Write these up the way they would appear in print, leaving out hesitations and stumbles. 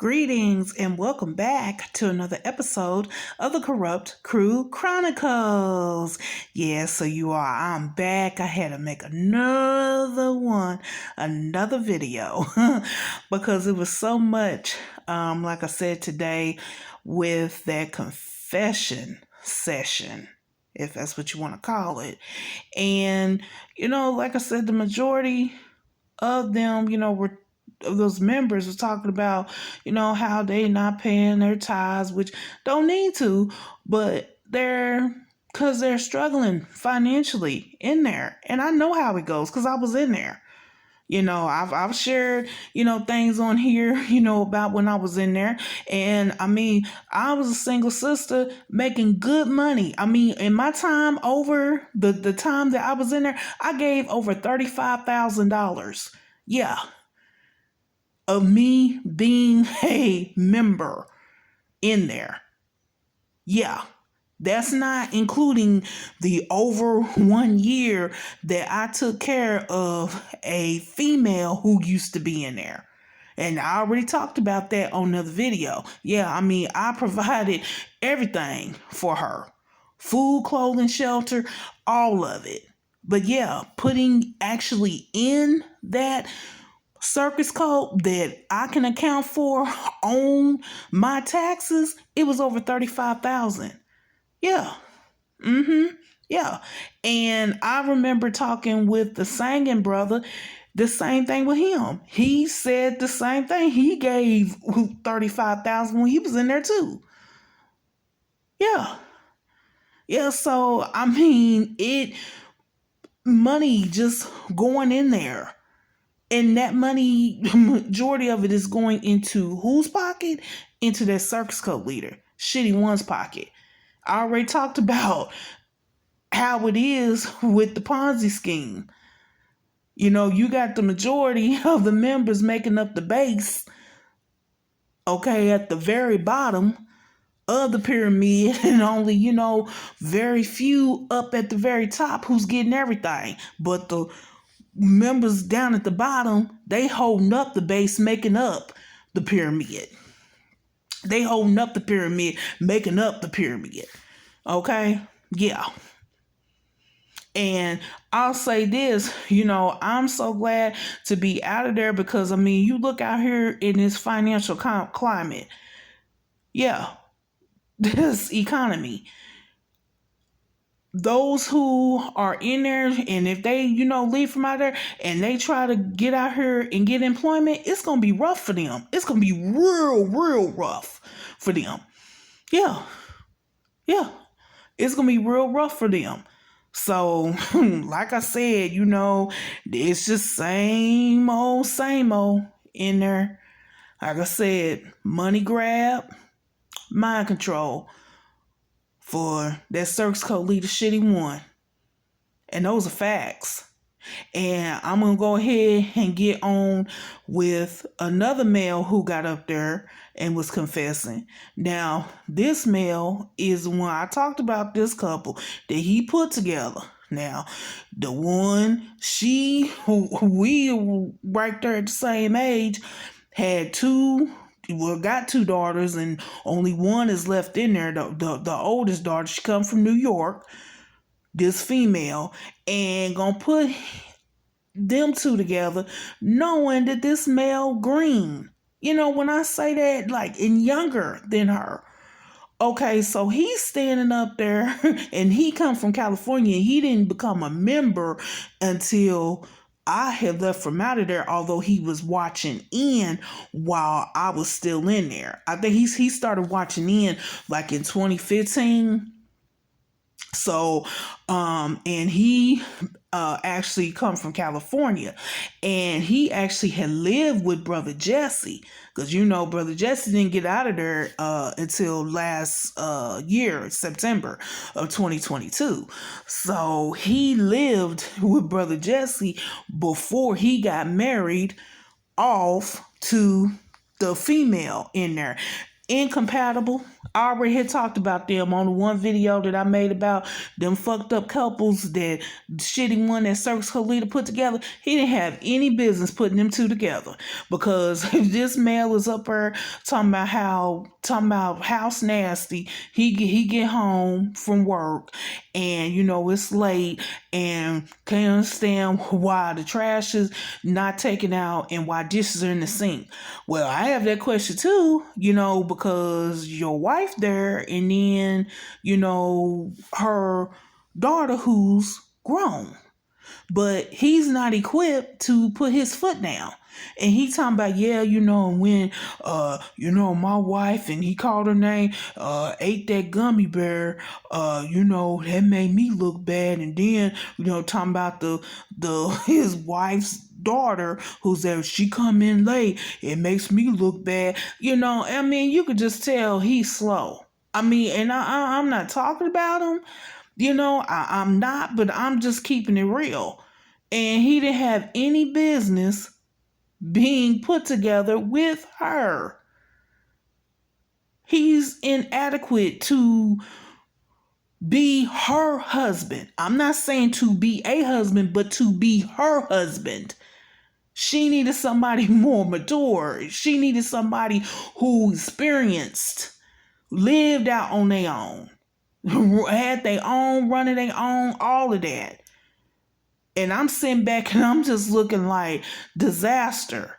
Greetings and welcome back to another episode of the Corrupt Crew Chronicles. Yeah, so you are. I'm back. I had to make another video, because it was so much, like I said today, with that confession session, if that's what you want to call it. And, like I said, the majority of them, were those members were talking about, how they not paying their tithes, which don't need to, but because they're struggling financially in there. And I know how it goes because I was in there. I've shared, things on here, about when I was in there. And I mean, I was a single sister making good money. I mean, in my time over the time that I was in there, I gave over $35,000. Yeah. Of me being a member in there. Yeah. That's not including the over 1 year that I took care of a female who used to be in there. And I already talked about that on another video. Yeah, I mean, I provided everything for her. Food, clothing, shelter, all of it. But yeah, putting actually in that circus code that I can account for on my taxes, it was over 35,000. Yeah. Yeah. And I remember talking with the singing brother, the same thing with him. He said the same thing. He gave 35,000 when he was in there too. Yeah. Yeah, so I mean, money just going in there. And that money, majority of it is going into whose pocket? Into that circus cult leader, Shitty One's pocket. I already talked about how it is with the Ponzi scheme. You got the majority of the members making up the base, okay, at the very bottom of the pyramid, and only, very few up at the very top who's getting everything. But the members down at the bottom, they holding up the base, making up the pyramid. They holding up the pyramid, making up the pyramid. Okay? Yeah. And I'll say this, I'm so glad to be out of there because, I mean, you look out here in this financial climate. Yeah. This economy. Those who are in there, and if they, leave from out there and they try to get out here and get employment, it's going to be rough for them. It's going to be real rough for them. Yeah. Yeah. It's going to be real rough for them. So, like I said, it's just same old in there. Like I said, money grab, mind control for that circus cult leader Shitty One. And those are facts. And I'm going to go ahead and get on with another male who got up there and was confessing. Now, this male is the one I talked about, this couple that he put together. Now, the one, we right there at the same age, got two daughters, and only one is left in there. The oldest daughter, she come from New York, this female, and gonna put them two together, knowing that this male green, when I say that, like, and younger than her. Okay, so he's standing up there, and he come from California. He didn't become a member until I had left from out of there, although he was watching in while I was still in there. I think he started watching in like in 2015. So, and he actually come from California, and he actually had lived with Brother Jesse, because Brother Jesse didn't get out of there until last year, September of 2022. So he lived with Brother Jesse before he got married off to the female in there. incompatible. I already had talked about them on the one video that I made about them fucked up couples that shitty one that Circus Khalida put together. He didn't have any business putting them two together, because if this male is up there talking about house nasty. He get home from work and it's late and can't understand why the trash is not taken out and why dishes are in the sink. Well, I have that question too, because your wife there, and then, her daughter who's grown. But he's not equipped to put his foot down. And he talking about, when, my wife, and he called her name, ate that gummy bear, that made me look bad. And then, talking about his wife's daughter who's there, she come in late, it makes me look bad. You could just tell he's slow. And I'm not talking about him. I'm not, but I'm just keeping it real. And he didn't have any business being put together with her. He's inadequate to be her husband. I'm not saying to be a husband, but to be her husband. She needed somebody more mature. She needed somebody who experienced, lived out on their own, had their own, running their own, all of that. And I'm sitting back and I'm just looking like disaster.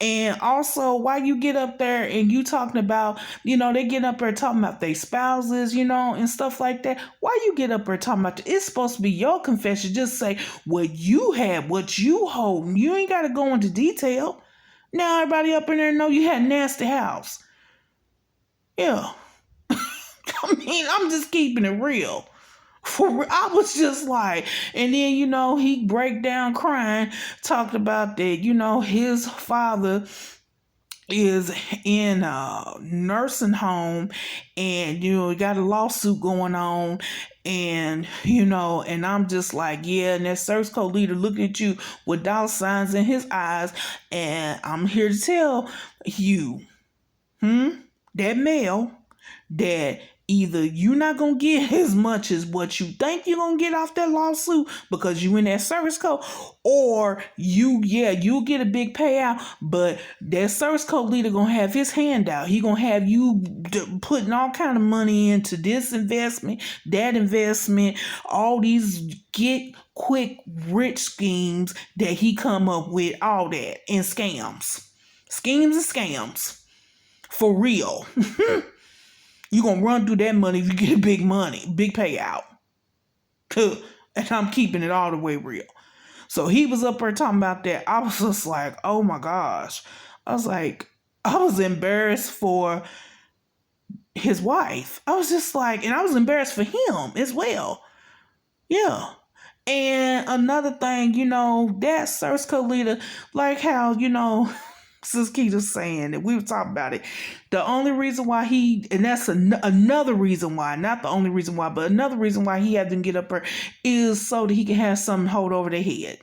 And also, why you get up there and you talking about, they get up there talking about their spouses, and stuff like that. Why you get up there talking about it's supposed to be your confession. Just say what you had, what you hold. You ain't got to go into detail. Now everybody up in there know you had a nasty house. Yeah. I'm just keeping it real. I was just like, and then, he break down crying, talked about that, his father is in a nursing home and, he got a lawsuit going on and, and I'm just like, yeah, and that search code leader looking at you with dollar signs in his eyes. And I'm here to tell you, that male, that either you're not going to get as much as what you think you're going to get off that lawsuit because you in that service code, or you'll get a big payout, but that service code leader going to have his hand out. He going to have you putting all kind of money into this investment, that investment, all these get quick rich schemes that he come up with, all that, and scams. Schemes and scams. For real. You're going to run through that money if you get big payout. And I'm keeping it all the way real. So he was up there talking about that. I was just like, oh my gosh. I was embarrassed for his wife. I was just like, and I was embarrassed for him as well. Yeah. And another thing, that search code leader, like how, Sis Keita's saying that we were talking about it. The only reason why and that's another reason why, not the only reason why, but another reason why he had them get up there is so that he can have something hold over their head.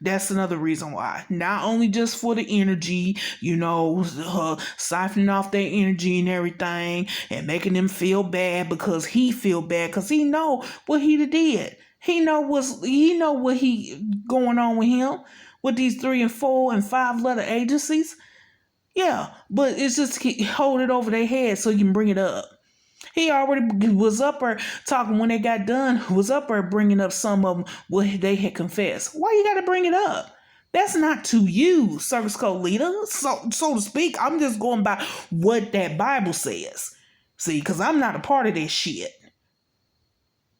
That's another reason why. Not only just for the energy, siphoning off their energy and everything and making them feel bad because he feel bad because he know what he did. He know what he going on with him. With these 3 and 4 and 5 letter agencies. Yeah, but it's just hold it over their head so you can bring it up. He already was up there talking when they got done, was up there bringing up some of them what they had confessed. Why you got to bring it up? That's not to you, service code leader, so to speak. I'm just going by what that Bible says. See, because I'm not a part of that shit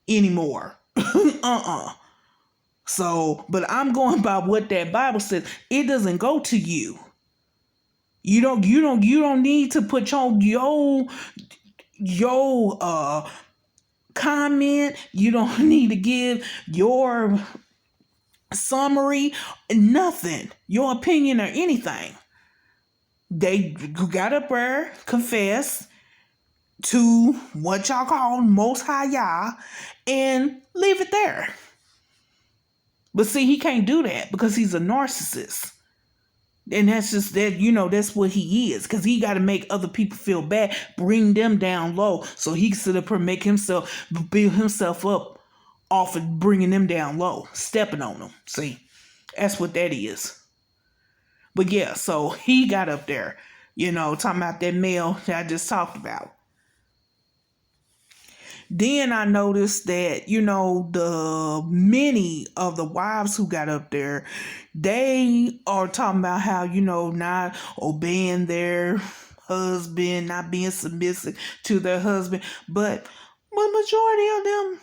anymore. So, but I'm going by what that Bible says. It doesn't go to you. You don't need to put your comment. You don't need to give your summary, nothing, your opinion or anything. They got up there, confess to what y'all call Most High Yah, and leave it there. But see, he can't do that because he's a narcissist. And that's just that, that's what he is. Because he got to make other people feel bad, bring them down low so he can sit up and build himself up off of bringing them down low, stepping on them. See, that's what that is. But yeah, so he got up there, talking about that male that I just talked about. Then I noticed that, the many of the wives who got up there, they are talking about how, not obeying their husband, not being submissive to their husband. But majority of them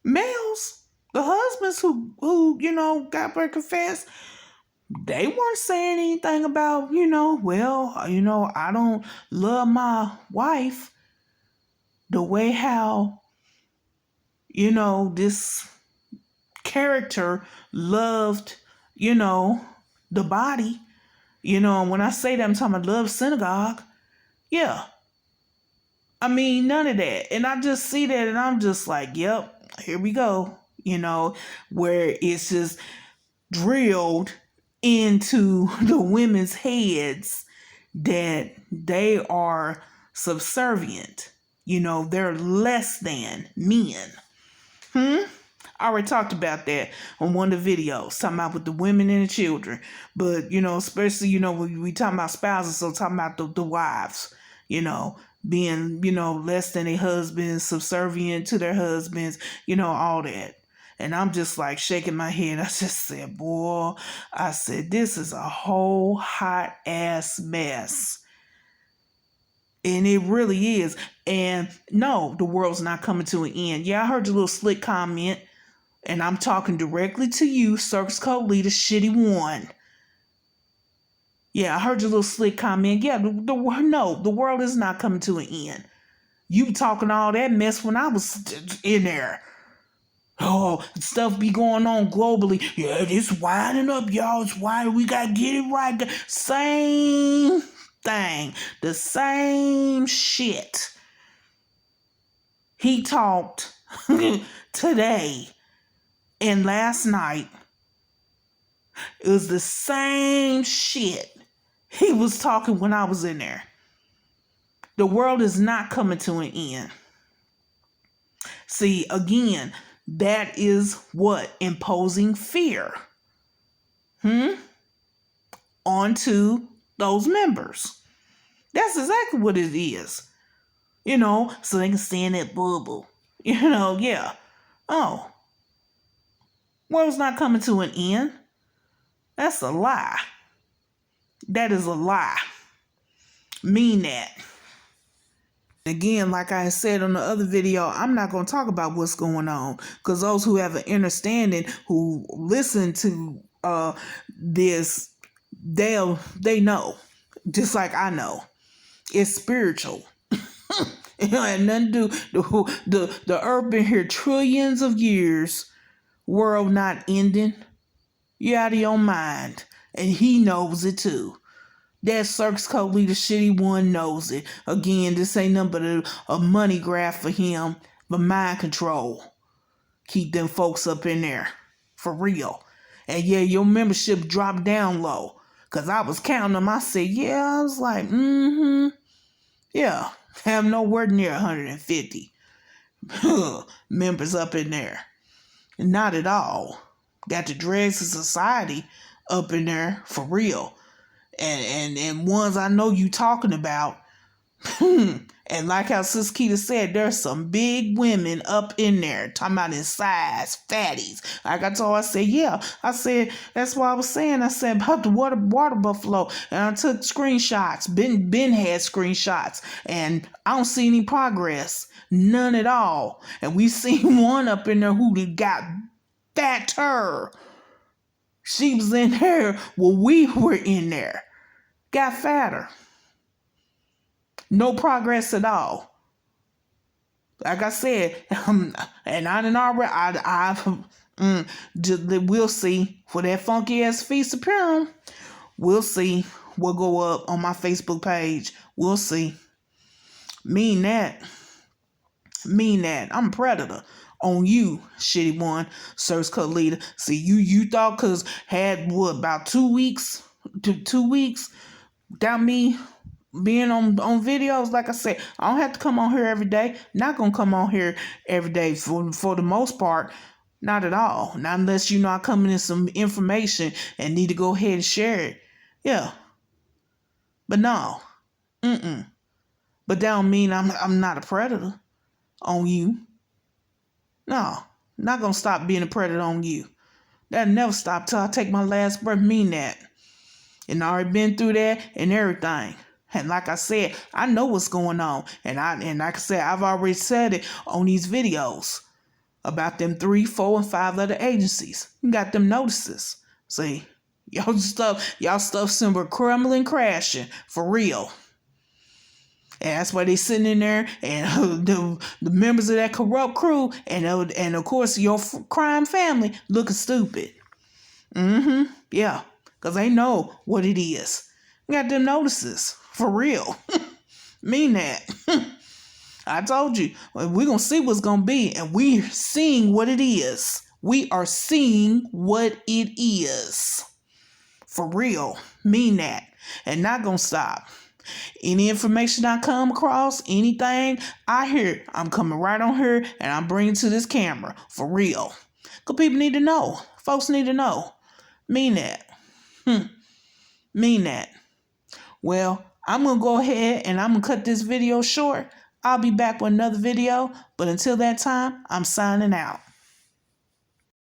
males, the husbands who got break confessed, they weren't saying anything about, I don't love my wife the way how, this character loved, the body. And when I say that, I'm talking about love synagogue. Yeah. I mean, none of that. And I just see that and I'm just like, yep, here we go. Where it's just drilled into the women's heads that they are subservient. They're less than men. I already talked about that on one of the videos, talking about with the women and the children. But, especially, when we talking about spouses, so talking about the wives, being, less than their husbands, subservient to their husbands, all that. And I'm just like shaking my head. I just said, boy, this is a whole hot ass mess. And it really is. And no, the world's not coming to an end. Yeah, I heard your little slick comment. And I'm talking directly to you, Circus Code Leader Shitty One. Yeah, I heard your little slick comment. Yeah, the world is not coming to an end. You talking all that mess when I was in there. Oh, stuff be going on globally. Yeah, it's winding up, y'all. It's winding. We got to get it right. Same thing. The same shit. He talked today and last night. It was the same shit he was talking when I was in there. The world is not coming to an end. See, again, that is what? Imposing fear. Onto those members. That's exactly what it is. So they can stay in that bubble. Yeah. Oh. World's not coming to an end. That's a lie. That is a lie. Mean that. Again, like I said on the other video, I'm not going to talk about what's going on. Because those who have an understanding, who listen to this, they know. Just like I know. It's spiritual. It had nothing to do. The earth been here trillions of years. World not ending. You out of your mind. And he knows it too. That Circus Code Leader Shitty One knows it. Again, this ain't nothing but a money grab for him. But mind control. Keep them folks up in there. For real. And yeah, your membership dropped down low. Because I was counting them. I said, yeah. I was like, yeah. Have nowhere near 150 members up in there. Not at all. Got the Dregs of Society up in there. For real. And ones I know you talking about. And like how Sis Keita said, there's some big women up in there talking about in size, fatties. Like I told her, I said, yeah. I said, that's what I was saying. I said about the water buffalo. And I took screenshots. Ben had screenshots. And I don't see any progress. None at all. And we seen one up in there who got fatter. She was in there while we were in there. Got fatter. No progress at all. Like I said, and I didn't already, we'll see. For that funky ass Feast of Purim, we'll see what go up on my Facebook page. We'll see. Mean that. I'm a predator on you, Shitty One, Circus Code Leader. See, you thought because had what, about 2 weeks 2 weeks without me being on videos. Like I said, I don't have to come on here every day. Not gonna come on here every day for the most part. Not at all. Not unless I come in some information and need to go ahead and share it. Yeah. But no. Mm-mm. But that don't mean I'm not a predator on you. No. Not gonna stop being a predator on you. That'll never stop till I take my last breath. Mean that. And I already been through that and everything. And like I said, I know what's going on. And like I said, I've already said it on these videos about them 3, 4, and 5 letter agencies. You got them notices. See, y'all stuff simple crumbling, crashing for real. And that's why they sitting in there and the members of that corrupt crew and of course your crime family looking stupid. Yeah, because they know what it is. Got them notices for real. Mean that. I told you, we're going to see what's going to be, and we're seeing what it is. We are seeing what it is. For real. Mean that. And not going to stop. Any information I come across, anything I hear, I'm coming right on here, and I'm bringing to this camera. For real. Because people need to know. Folks need to know. Mean that. Mean that. Well, I'm going to go ahead and I'm going to cut this video short. I'll be back with another video. But until that time, I'm signing out.